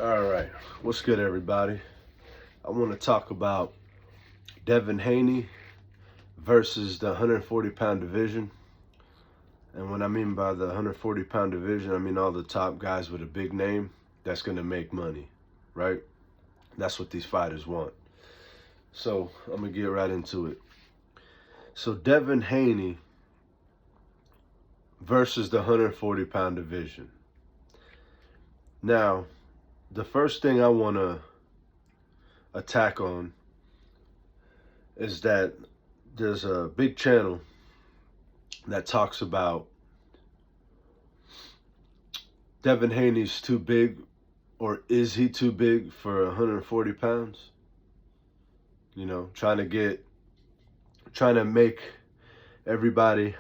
All right, what's good, everybody? I want to talk about Devin Haney versus the 140-pound division. And what I mean by the 140-pound division, I mean all the top guys with a big name that's going to make money, right? That's what these fighters want. So I'm going to get right into it. So Devin Haney versus the 140-pound division. Now, the first thing I want to attack on is that there's a big channel that talks about Devin Haney's too big, or is he too big for 140 pounds? You know, trying to make everybody,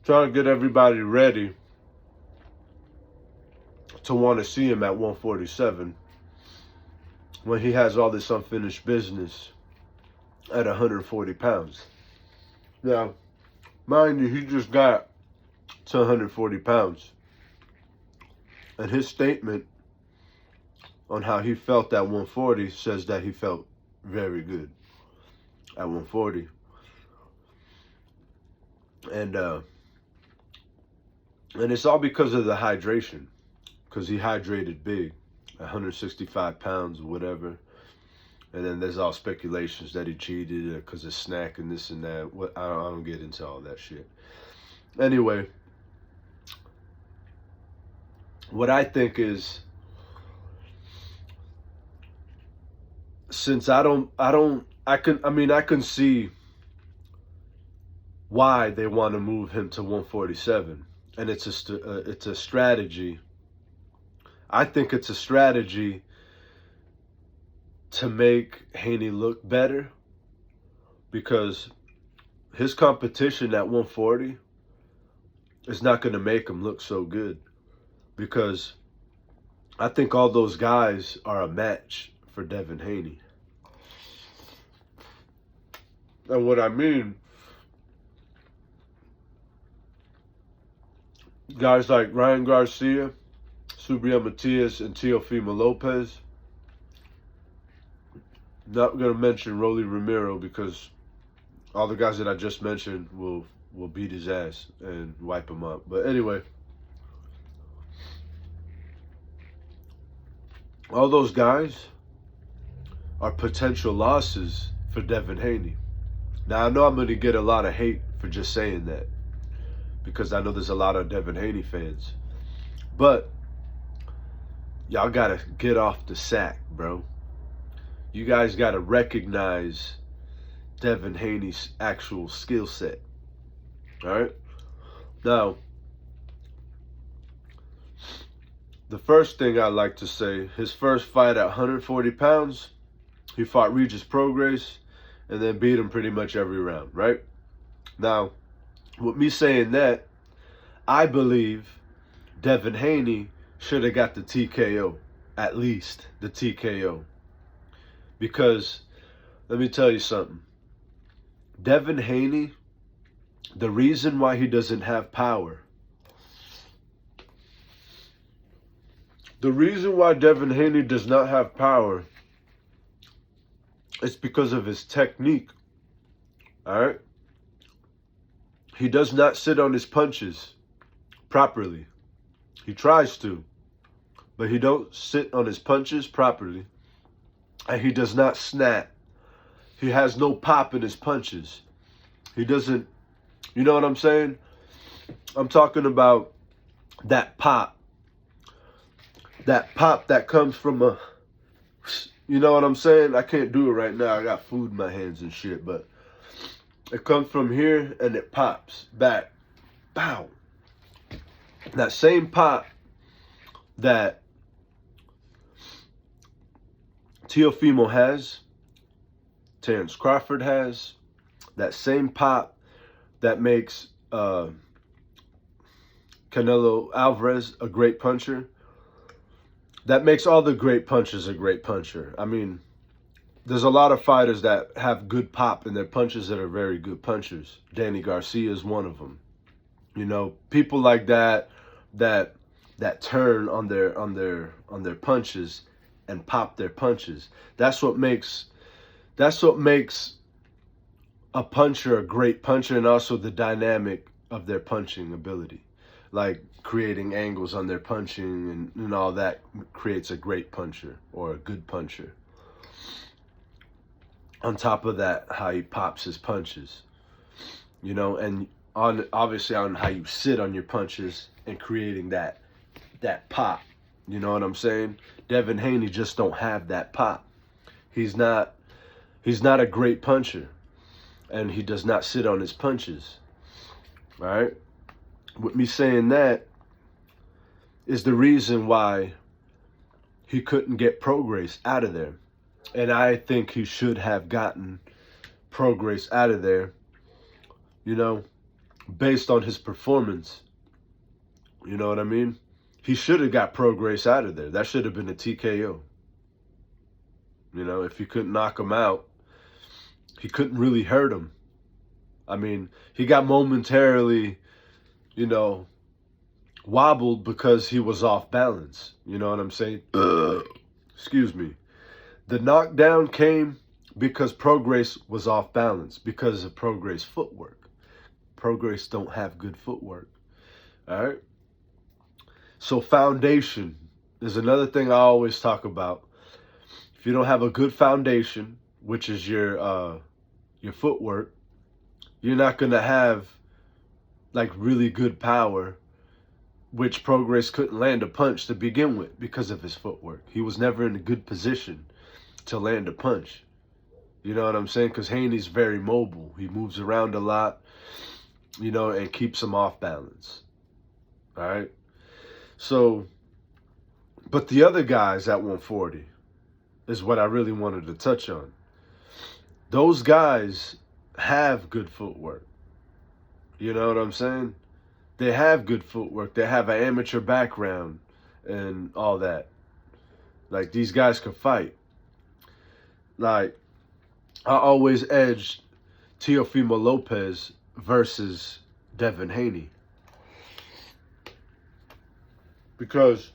trying to get everybody ready to want to see him at 147 when he has all this unfinished business at 140 pounds. Now, mind you, he just got to 140 pounds. And his statement on how he felt at 140 says that he felt very good at 140. And it's all because of the hydration. Because he hydrated big, 165 pounds or whatever. And then there's all speculations that he cheated because of snack and this and that. I don't get into all that shit. Anyway, what I think is, since I can see why they want to move him to 147, and it's a strategy. I think it's a strategy to make Haney look better, because his competition at 140 is not going to make him look so good, because I think all those guys are a match for Devin Haney. And what I mean, guys like Ryan Garcia, Subriel Matias, and Teofimo Lopez. Not going to mention Rolly Romero, because all the guys that I just mentioned will beat his ass and wipe him up. But anyway, all those guys are potential losses for Devin Haney. Now, I know I'm going to get a lot of hate for just saying that, because I know there's a lot of Devin Haney fans. But y'all got to get off the sack, bro. You guys got to recognize Devin Haney's actual skill set. All right? Now, the first thing I like to say, his first fight at 140 pounds, he fought Regis Prograis and then beat him pretty much every round, right? Now, with me saying that, I believe Devin Haney should have got the TKO, at least the TKO. Because, let me tell you something. Devin Haney, the reason why he doesn't have power, the reason why Devin Haney does not have power is because of his technique. All right? He does not sit on his punches properly. He tries to, but he don't sit on his punches properly. And he does not snap. He has no pop in his punches. He doesn't, you know what I'm saying? I'm talking about that pop. That pop that comes from a, you know what I'm saying? I can't do it right now. I got food in my hands and shit, but it comes from here and it pops back. Bow. That same pop that Teofimo has, Terrence Crawford has, that same pop that makes Canelo Alvarez a great puncher, that makes all the great punchers a great puncher. I mean, there's a lot of fighters that have good pop in their punches that are very good punchers. Danny Garcia is one of them. You know, people like that turn on their punches and pop their punches. That's what makes a puncher a great puncher, and also the dynamic of their punching ability. Like creating angles on their punching and all that creates a great puncher or a good puncher. On top of that, how he pops his punches, and obviously on how you sit on your punches and creating that pop. You know what I'm saying? Devin Haney just don't have that pop. He's not a great puncher, and he does not sit on his punches. All right? With me saying that is the reason why he couldn't get Prograis out of there. And I think he should have gotten Prograis out of there, based on his performance. You know what I mean? He should have got Prograis out of there. That should have been a TKO. If he couldn't knock him out, he couldn't really hurt him. I mean, he got momentarily, wobbled because he was off balance. You know what I'm saying? Excuse me. The knockdown came because Prograis was off balance, because of Prograis' footwork. Prograis don't have good footwork. All right? So foundation is another thing I always talk about. If you don't have a good foundation, which is your footwork, you're not going to have like really good power, which Prograis couldn't land a punch to begin with because of his footwork. He was never in a good position to land a punch. You know what I'm saying? Because Haney's very mobile. He moves around a lot, and keeps him off balance. All right? So, but the other guys at 140 is what I really wanted to touch on. Those guys have good footwork. You know what I'm saying? They have good footwork. They have an amateur background and all that. Like, these guys can fight. Like, I always edged Teofimo Lopez versus Devin Haney. Because,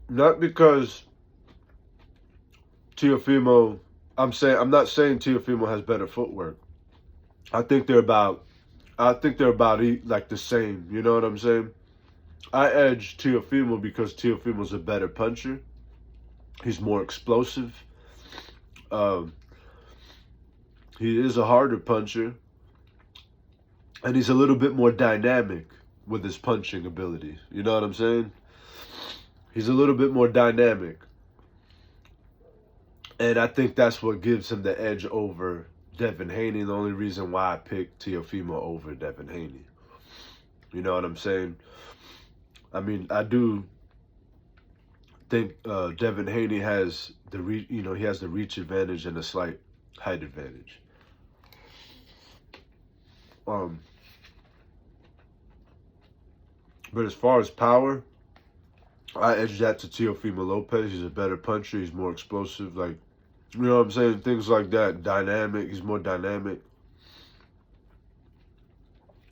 not because Teofimo, I'm not saying Teofimo has better footwork. I think they're about like the same. You know what I'm saying? I edge Teofimo because Teofimo's a better puncher. He's more explosive. He is a harder puncher, and he's a little bit more dynamic with his punching ability. You know what I'm saying? He's a little bit more dynamic. And I think that's what gives him the edge over Devin Haney. The only reason why I picked Teofimo over Devin Haney. You know what I'm saying? I mean, I do think Devin Haney has he has the reach advantage and a slight height advantage. But as far as power, I edge that to Teofimo Lopez. He's a better puncher. He's more explosive. Like, you know what I'm saying? Things like that. Dynamic. He's more dynamic.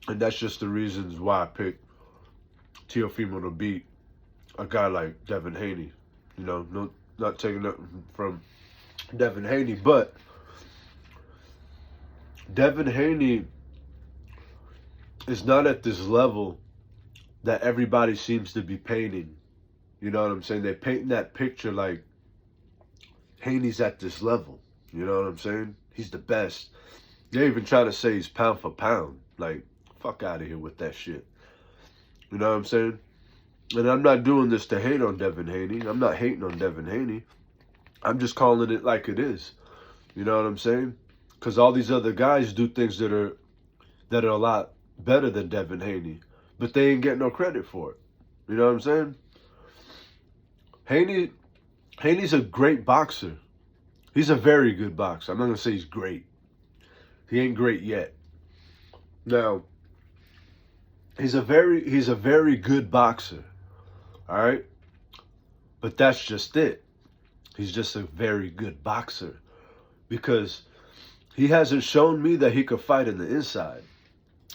And that's just the reasons why I picked Teofimo to beat a guy like Devin Haney. Not taking nothing from Devin Haney, but Devin Haney is not at this level that everybody seems to be painting. You know what I'm saying? They're painting that picture like Haney's at this level. You know what I'm saying? He's the best. They're even trying to say he's pound for pound. Like, fuck out of here with that shit. You know what I'm saying? And I'm not doing this to hate on Devin Haney. I'm not hating on Devin Haney. I'm just calling it like it is. You know what I'm saying? Because all these other guys do things that are a lot better than Devin Haney, but they ain't getting no credit for it. You know what I'm saying? Haney's a great boxer. He's a very good boxer. I'm not gonna say he's great. He ain't great yet. Now, he's a very good boxer. All right? But that's just it. He's just a very good boxer, because he hasn't shown me that he could fight in the inside.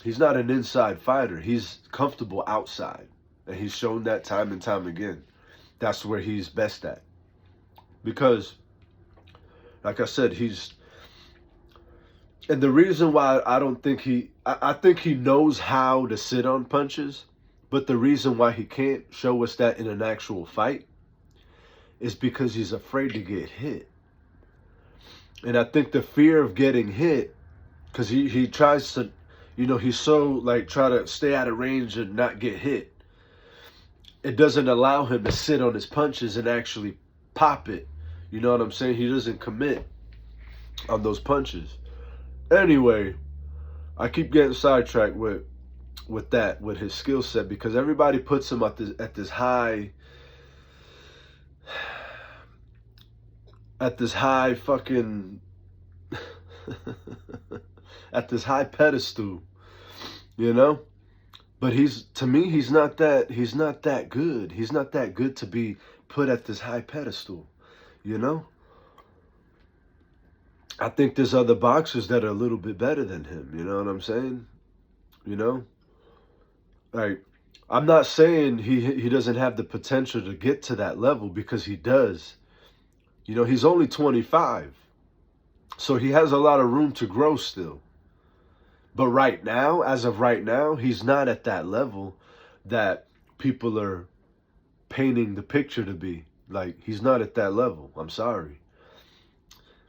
He's not an inside fighter. He's comfortable outside. And he's shown that time and time again. That's where he's best at. Because, like I said, and the reason why I don't think I think he knows how to sit on punches, but the reason why he can't show us that in an actual fight is because he's afraid to get hit. And I think the fear of getting hit, because he tries to, he's so like try to stay out of range and not get hit. It doesn't allow him to sit on his punches and actually pop it. You know what I'm saying? He doesn't commit on those punches. Anyway, I keep getting sidetracked with his skill set, because everybody puts him at this high fucking at this high pedestal, But to me, he's not that good. He's not that good to be put at this high pedestal, I think there's other boxers that are a little bit better than him. You know what I'm saying? Like, I'm not saying he doesn't have the potential to get to that level, because he does. He's only 25. So he has a lot of room to grow still. But right now, as of right now, he's not at that level that people are painting the picture to be. Like, he's not at that level. I'm sorry.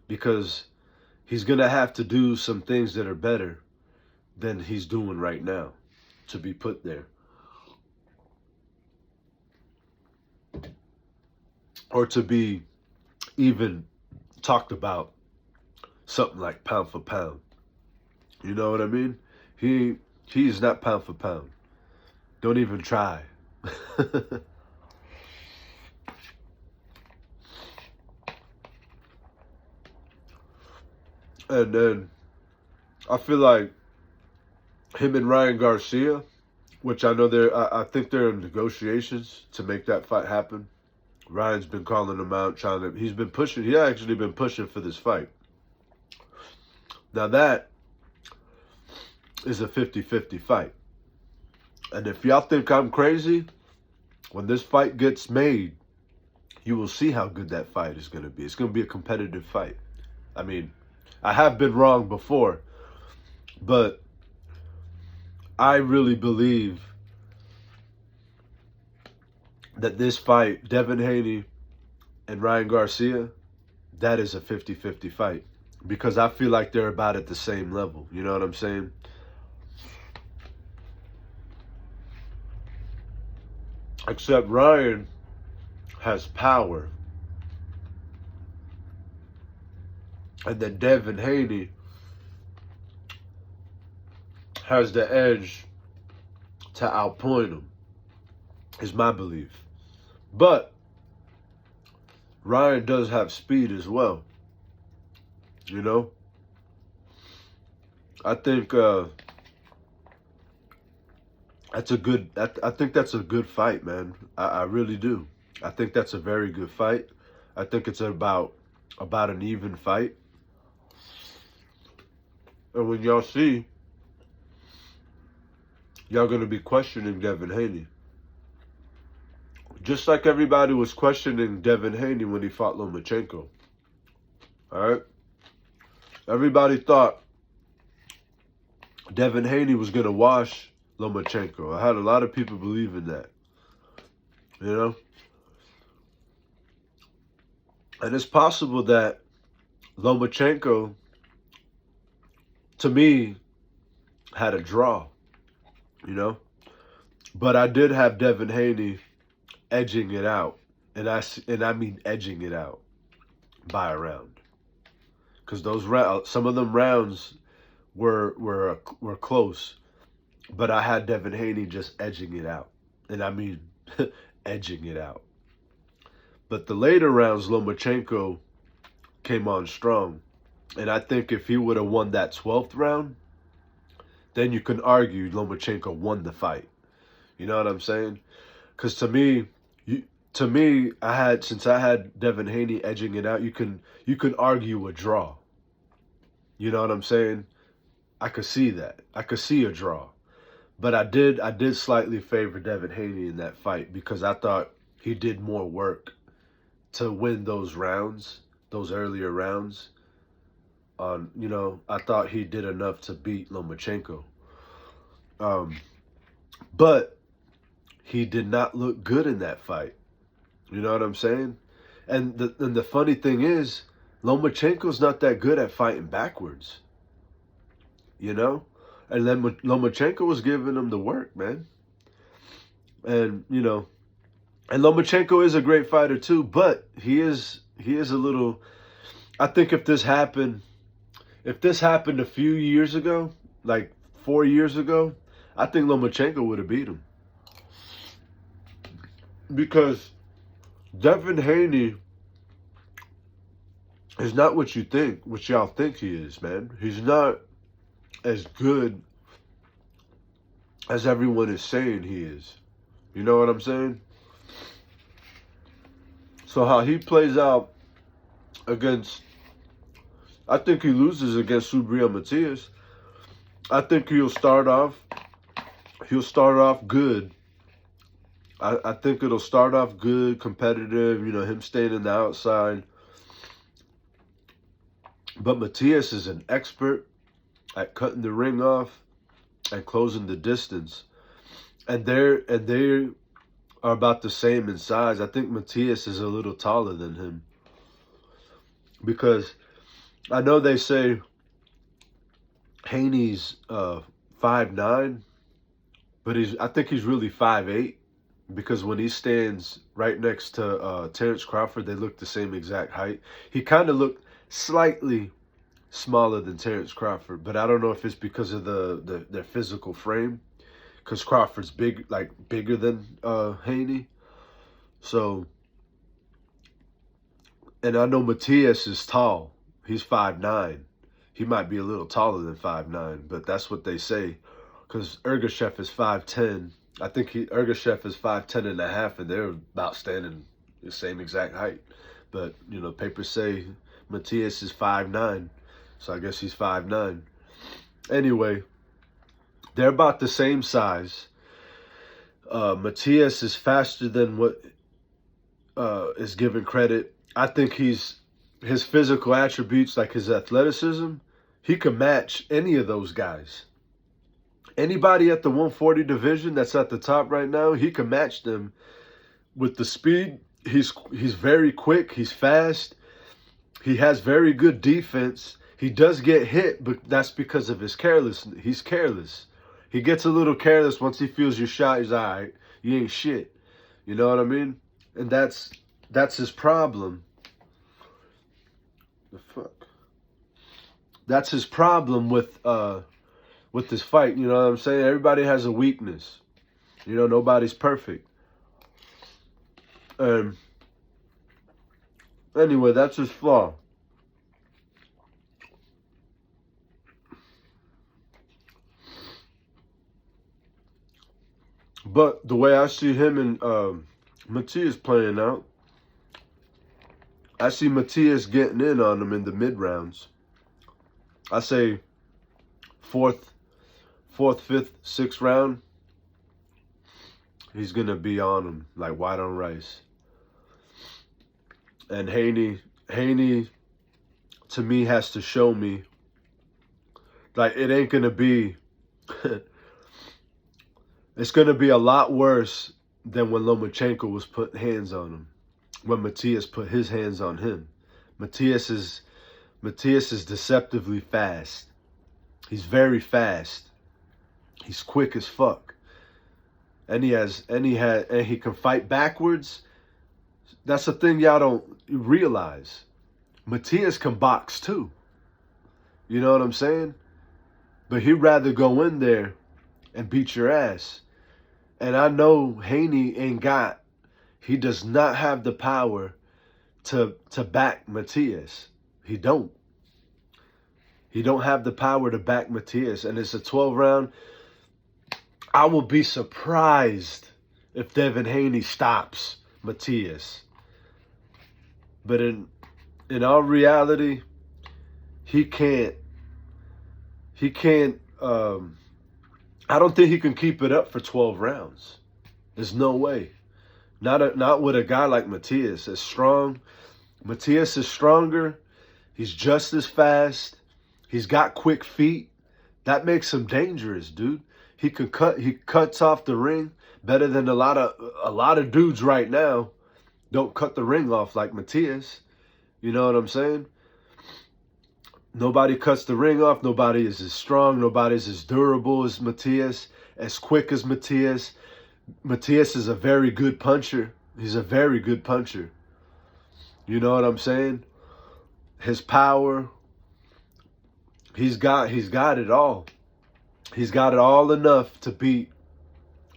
Because he's going to have to do some things that are better than he's doing right now to be put there. Or to be even talked about something like pound for pound. You know what I mean? He's not pound for pound. Don't even try. And then I feel like him and Ryan Garcia, which I know I think they're in negotiations to make that fight happen. Ryan's been calling him out, he's actually been pushing for this fight. Now that is a 50-50 fight. And if y'all think I'm crazy, when this fight gets made, you will see how good that fight is going to be. It's going to be a competitive fight. I mean, I have been wrong before, but I really believe that this fight, Devin Haney and Ryan Garcia, that is a 50-50 fight. Because I feel like they're about at the same level. You know what I'm saying? Except Ryan has power. And then Devin Haney has the edge to outpoint him, is my belief. But Ryan does have speed as well. I think that's a good. I think that's a good fight, man. I really do. I think that's a very good fight. I think it's about an even fight. And when y'all see, y'all gonna be questioning Devin Haney, just like everybody was questioning Devin Haney when he fought Lomachenko. All right. Everybody thought Devin Haney was going to wash Lomachenko. I had a lot of people believing that. And it's possible that Lomachenko, to me, had a draw. But I did have Devin Haney edging it out. And I mean edging it out by a round. Because some of them rounds were close, but I had Devin Haney just edging it out, and I mean edging it out. But the later rounds, Lomachenko came on strong, and I think if he would have won that 12th round, then you can argue Lomachenko won the fight. You know what I'm saying? Because to me, since I had Devin Haney edging it out, you can argue a draw. You know what I'm saying? I could see that. I could see a draw. But I did slightly favor Devin Haney in that fight because I thought he did more work to win those rounds, those earlier rounds. I thought he did enough to beat Lomachenko. But he did not look good in that fight. You know what I'm saying? And the funny thing is, Lomachenko's not that good at fighting backwards. You know? And then Lomachenko was giving him the work, man. And, and Lomachenko is a great fighter too, but he is a little, I think if this happened a few years ago, like 4 years ago, I think Lomachenko would have beat him. Because Devin Haney is not what y'all think he is, man. He's not as good as everyone is saying he is. You know what I'm saying? So how he plays out against, I think he loses against Subriel Matias. I think he'll start off good. I think it'll start off good, competitive, him staying in the outside. But Matias is an expert at cutting the ring off and closing the distance. And they are about the same in size. I think Matias is a little taller than him. Because I know they say Haney's 5'9", but I think he's really 5'8", because when he stands right next to Terrence Crawford, they look the same exact height. He kind of looked slightly smaller than Terrence Crawford, but I don't know if it's because of their physical frame, because Crawford's bigger than Haney. So, and I know Matias is tall. He's 5'9". He might be a little taller than 5'9", but that's what they say, because Ergashev is 5'10". I think Ergashev is 5'10 and a half, and they're about standing the same exact height. But, papers say Matias is 5'9", so I guess he's 5'9". Anyway, they're about the same size. Matias is faster than what is given credit. I think his physical attributes, like his athleticism, he can match any of those guys. Anybody at the 140 division that's at the top right now, he can match them with the speed. He's very quick. He's fast. He has very good defense. He does get hit, but that's because of his carelessness. He's careless. He gets a little careless once he feels your shot. He's all right. You ain't shit. You know what I mean? And that's his problem. The fuck? That's his problem with this fight. You know what I'm saying? Everybody has a weakness. Nobody's perfect. Anyway, that's his flaw. But the way I see him and Matias playing out, I see Matias getting in on him in the mid rounds. I say fourth, fifth, sixth round, he's gonna be on him like white on rice. And Haney to me has to show me, like, it ain't gonna be it's gonna be a lot worse than when Lomachenko was putting hands on him, when Matias put his hands on him. Matias is deceptively fast. He's very fast. He's quick as fuck. And he can fight backwards. That's the thing y'all don't realize. Matias can box too. You know what I'm saying? But he'd rather go in there and beat your ass. And I know Haney he does not have the power to back Matias. He don't have the power to back Matias. And it's a 12 round. I will be surprised if Devin Haney stops Matias. But in all reality, he can't he can't. I don't think he can keep it up for 12 rounds. There's no way. Not with a guy like Matias. As strong. Matias is stronger. He's just as fast. He's got quick feet. That makes him dangerous, dude. He cuts off the ring better than a lot of dudes right now don't cut the ring off like Matias. You know what I'm saying? Nobody cuts the ring off. Nobody is as strong. Nobody's as durable as Matias, as quick as Matias. Matias is a very good puncher. He's a very good puncher. You know what I'm saying? His power, he's got it all. He's got it all enough to beat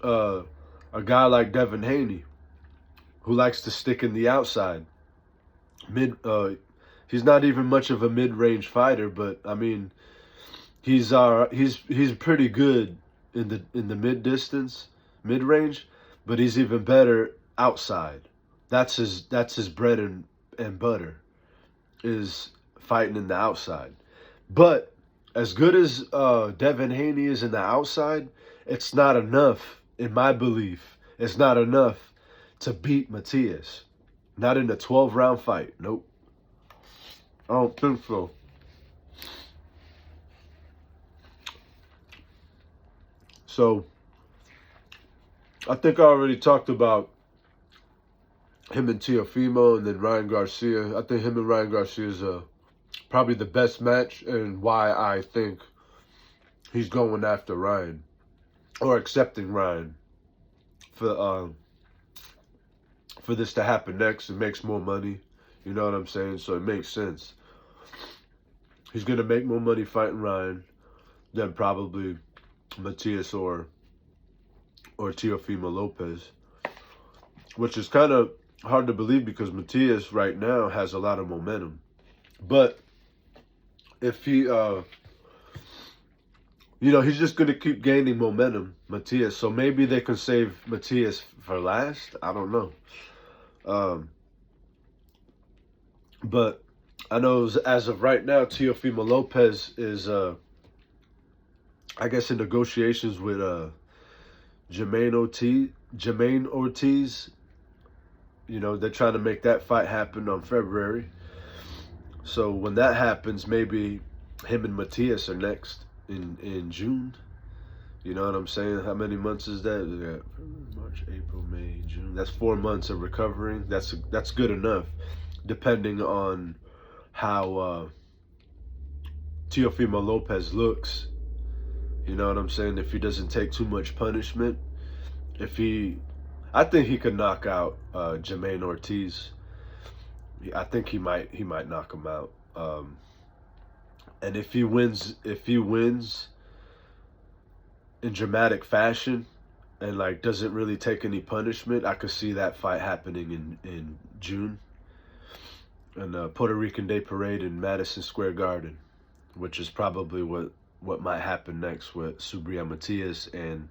a guy like Devin Haney, who likes to stick in the outside. He's not even much of a mid-range fighter, but I mean, he's pretty good in the mid-distance, mid-range, but he's even better outside. That's his bread and butter, is fighting in the outside. But as good as Devin Haney is in the outside, it's not enough, in my belief. It's not enough to beat Matias. Not in a 12-round fight. Nope. I don't think so. So, I think I already talked about him and Teofimo and then Ryan Garcia. I think him and Ryan Garcia is probably the best match, and why I think he's going after Ryan, or accepting Ryan for this to happen next. It makes more money. You know what I'm saying? So it makes sense. He's going to make more money fighting Ryan than probably Matias or Teofimo Lopez, which is kind of hard to believe because Matias right now has a lot of momentum. But if he, he's just going to keep gaining momentum, Matias. So maybe they can save Matias for last. I don't know. But I know as of right now, Teofimo Lopez is, I guess, in negotiations with Jermaine Ortiz. You know, they're trying to make that fight happen on February. So when that happens, maybe him and Matias are next in June. You know what I'm saying? How many months is that? March, April, May, June. That's 4 months of recovering. That's good enough, depending on how Teofimo Lopez looks. You know what I'm saying? If he doesn't take too much punishment, I think he could knock out Jermaine Ortiz. I think he might knock him out. And if he wins in dramatic fashion and like doesn't really take any punishment, I could see that fight happening in June. And Puerto Rican Day Parade in Madison Square Garden, which is probably what might happen next with Subriel Matias and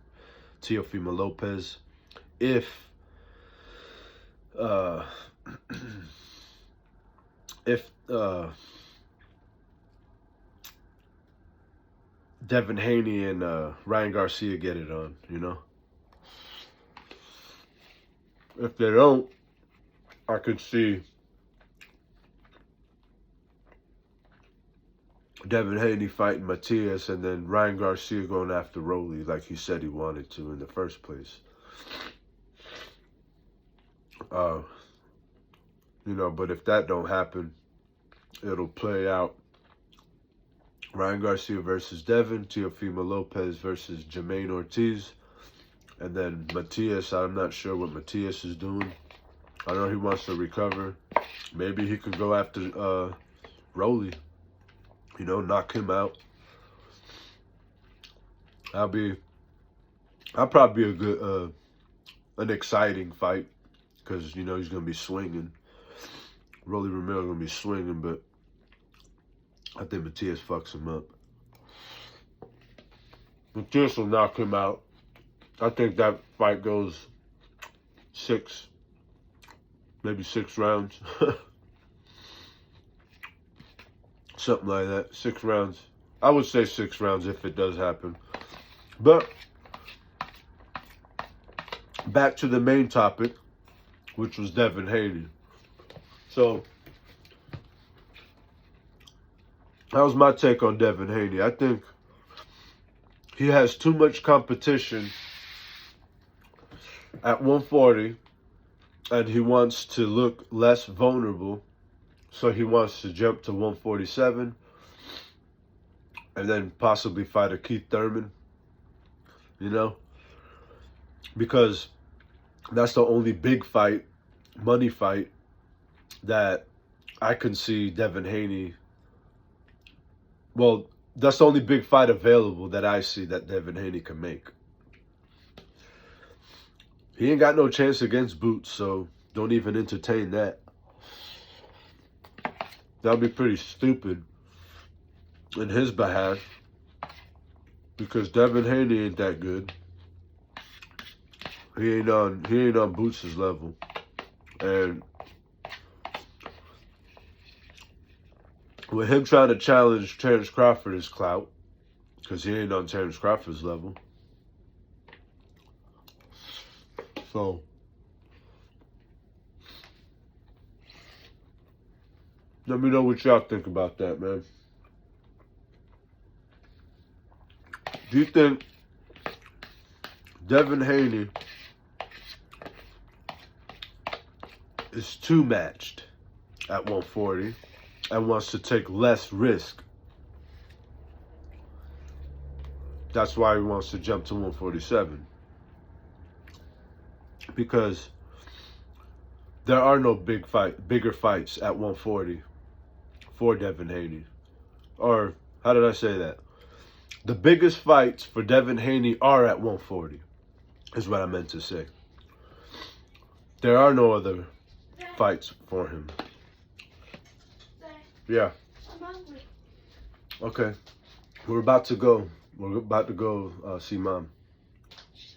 Teofimo Lopez. If Devin Haney and Ryan Garcia get it on, you know. If they don't, I could see Devin Haney fighting Matias and then Ryan Garcia going after Rolly like he said he wanted to in the first place. But if that don't happen, it'll play out Ryan Garcia versus Devin, Teofimo Lopez versus Jermaine Ortiz, and then Matias. I'm not sure what Matias is doing. I know he wants to recover. Maybe he could go after Rolly. Knock him out. I'll probably be a good, an exciting fight because he's gonna be swinging. Rolly Romero gonna be swinging, but I think Matias fucks him up. Matias will knock him out. I think that fight goes maybe six rounds. Something like that. 6 rounds. I would say 6 rounds if it does happen. But back to the main topic, which was Devin Haney. So that was my take on Devin Haney. I think he has too much competition at 140, and he wants to look less vulnerable. So he wants to jump to 147 and then possibly fight a Keith Thurman, you know? Because that's the only big fight, money fight, that I can see Devin Haney. Well, that's the only big fight available that I see that Devin Haney can make. He ain't got no chance against Boots, so don't even entertain that. That would be pretty stupid in his behalf, because Devin Haney ain't that good. He ain't on Boots' level. And with him trying to challenge Terrence Crawford is clout, because he ain't on Terrence Crawford's level. So let me know what y'all think about that, man. Do you think Devin Haney is too matched at 140 and wants to take less risk? That's why he wants to jump to 147. Because there are no bigger fights at 140 for Devin Haney. Or, how did I say that? The biggest fights for Devin Haney are at 140, is what I meant to say. There are no other fights for him. Yeah. Okay. We're about to go. We're about to go see Mom.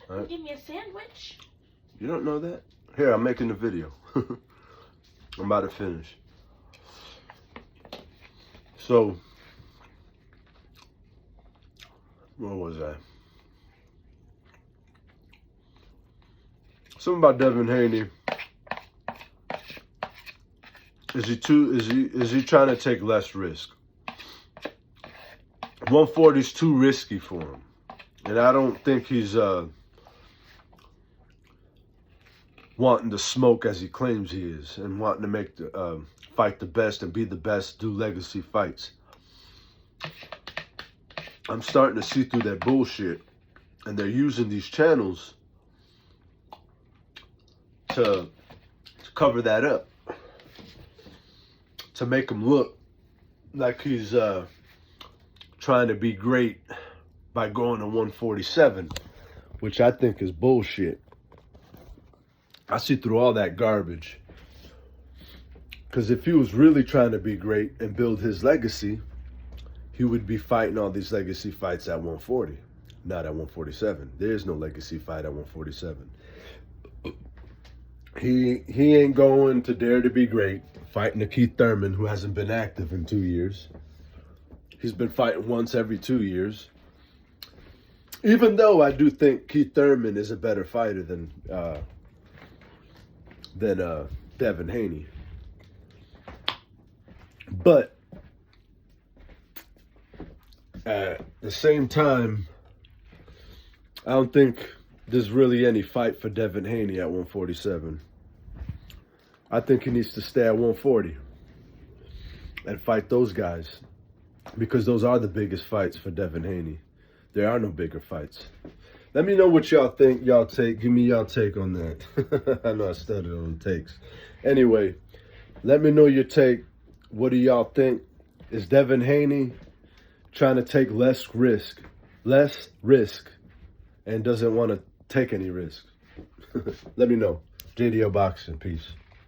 All right. Give me a sandwich. You don't know that? Here, I'm making the video. I'm about to finish. So, where was I? Something about Devin Haney. Is he trying to take less risk? 140 is too risky for him. And I don't think he's wanting to smoke as he claims he is, and wanting to make the fight the best and be the best, do legacy fights. I'm starting to see through that bullshit, and they're using these channels to cover that up, to make him look like he's trying to be great by going to 147, which I think is bullshit. I see through all that garbage. Because if he was really trying to be great and build his legacy, he would be fighting all these legacy fights at 140, not at 147. There is no legacy fight at 147. He ain't going to Dare to Be Great, fighting a Keith Thurman who hasn't been active in 2 years. He's been fighting once every 2 years. Even though I do think Keith Thurman is a better fighter than Devin Haney. But at the same time, I don't think there's really any fight for Devin Haney at 147. I think he needs to stay at 140 and fight those guys, because those are the biggest fights for Devin Haney. There are no bigger fights. Let me know what y'all think. Give me y'all take on that. I know I stuttered on takes. Anyway, let me know your take. What do y'all think? Is Devin Haney trying to take less risk, and doesn't want to take any risk? Let me know. JDO Boxing. Peace.